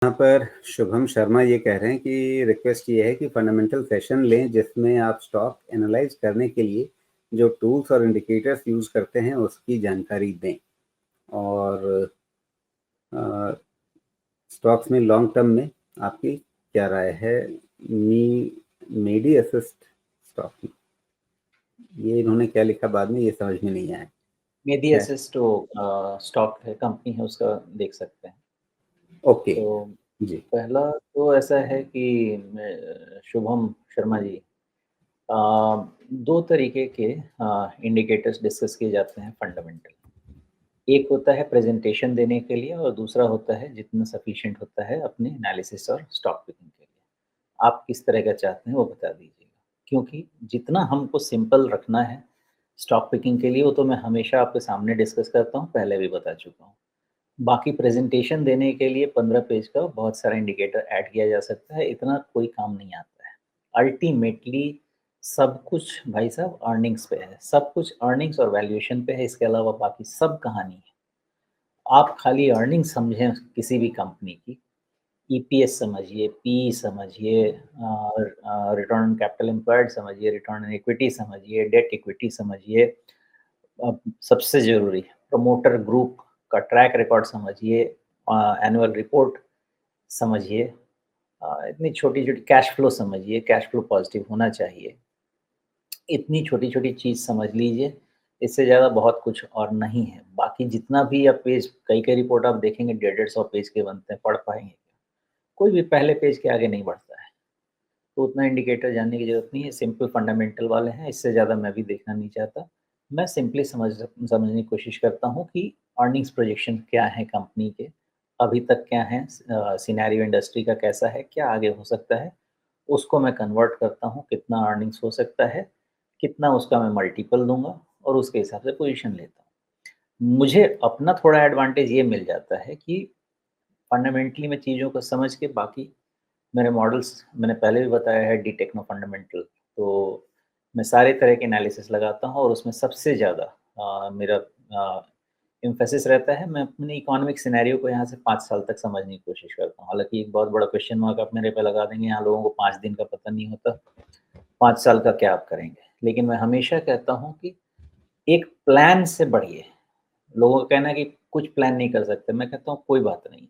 यहाँ पर शुभम शर्मा ये कह रहे हैं कि रिक्वेस्ट ये है कि फंडामेंटल सेशन लें जिसमें आप स्टॉक एनालाइज करने के लिए जो टूल्स और इंडिकेटर्स यूज़ करते हैं उसकी जानकारी दें। और स्टॉक्स में लॉन्ग टर्म में आपकी क्या राय है मेडी असिस्ट स्टॉक में? ये इन्होंने क्या लिखा बाद में ये समझ में नहीं आया। मेडी है असिस्ट स्टॉक है, कंपनी है, उसका देख सकते हैं। ओके तो जी। पहला तो ऐसा है कि शुभम शर्मा जी, अ, 2 तरीके के इंडिकेटर्स डिस्कस किए जाते हैं फंडामेंटल। एक होता है प्रेजेंटेशन देने के लिए और दूसरा होता है जितना सफिशिएंट होता है अपने एनालिसिस और स्टॉक पिकिंग के लिए। आप किस तरह का चाहते हैं वो बता दीजिएगा। क्योंकि जितना हमको सिंपल रखना है स्टॉक पिकिंग के लिए वो तो मैं हमेशा आपके सामने डिस्कस करता हूँ, पहले भी बता चुका हूँ। बाकी प्रेजेंटेशन देने के लिए 15 पेज का बहुत सारा इंडिकेटर ऐड किया जा सकता है, इतना कोई काम नहीं आता है। अल्टीमेटली सब कुछ भाई साहब अर्निंग्स पे है, सब कुछ अर्निंग्स और वैल्यूएशन पे है, इसके अलावा बाकी सब कहानी है। आप खाली अर्निंग समझें किसी भी कंपनी की, ईपीएस समझिए, पीई समझिए, रिटर्न ऑन कैपिटल एम्प्लॉयड समझिए, रिटर्न ऑन इक्विटी समझिए, डेट इक्विटी समझिए, सबसे ज़रूरी प्रमोटर ग्रुप का ट्रैक रिकॉर्ड समझिए, एनुअल रिपोर्ट समझिए, इतनी छोटी-छोटी कैश फ्लो समझिए, कैश फ्लो पॉजिटिव होना चाहिए। इतनी छोटी-छोटी चीज़ समझ लीजिए, इससे ज़्यादा बहुत कुछ और नहीं है। बाकी जितना भी आप पेज कई-कई रिपोर्ट आप देखेंगे 150-150 पेज के बनते हैं, पढ़ पाएँगे? कोई भी पहले पेज के आगे नहीं बढ़ता है। तो उतना इंडिकेटर जानने की ज़रूरत नहीं है, सिंपल फंडामेंटल वाले हैं, इससे ज़्यादा मैं भी देखना नहीं चाहता। मैं सिंपली समझने की कोशिश करता हूँ कि अर्निंग्स प्रोजेक्शन क्या है कंपनी के, अभी तक क्या है, सिनेरियो इंडस्ट्री का कैसा है, क्या आगे हो सकता है, उसको मैं कन्वर्ट करता हूँ, कितना अर्निंग्स हो सकता है, कितना उसका मैं मल्टीपल दूँगा और उसके हिसाब से पोज़ीशन लेता हूँ। मुझे अपना थोड़ा एडवांटेज ये मिल जाता है कि फंडामेंटली मैं चीज़ों को समझ के बाकी मेरे मॉडल्स मैंने पहले भी बताया है डी टेक्नो फंडामेंटल, तो मैं सारे तरह के एनालिसिस लगाता हूँ और उसमें सबसे ज़्यादा मेरा एम्फेसिस रहता है, मैं अपने इकोनॉमिक सिनेरियो को यहाँ से 5 साल तक समझने की कोशिश करता हूँ। हालाँकि एक बहुत बड़ा क्वेश्चन मार्क आप मेरे पे लगा देंगे, यहाँ लोगों को 5 दिन का पता नहीं होता, 5 साल का क्या आप करेंगे? लेकिन मैं हमेशा कहता हूँ कि एक प्लान से बढ़िए। लोगों का कहना है कि कुछ प्लान नहीं कर सकते, मैं कहता हूँ कोई बात नहीं है।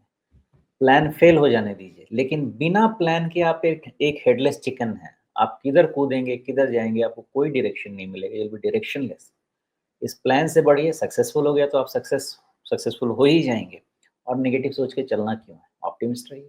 प्लान फेल हो जाने दीजिए, लेकिन बिना प्लान के आप एक हेडलेस चिकन हैं। आप किधर कूदेंगे, किधर जाएँगे, आपको कोई डायरेक्शन नहीं मिलेगा, यू विल बी डायरेक्शनलेस। इस प्लान से बढ़िए सक्सेसफुल हो गया तो आप सक्सेसफुल हो ही जाएँगे और नेगेटिव सोच के चलना क्यों है? ऑप्टिमिस्ट रहिए।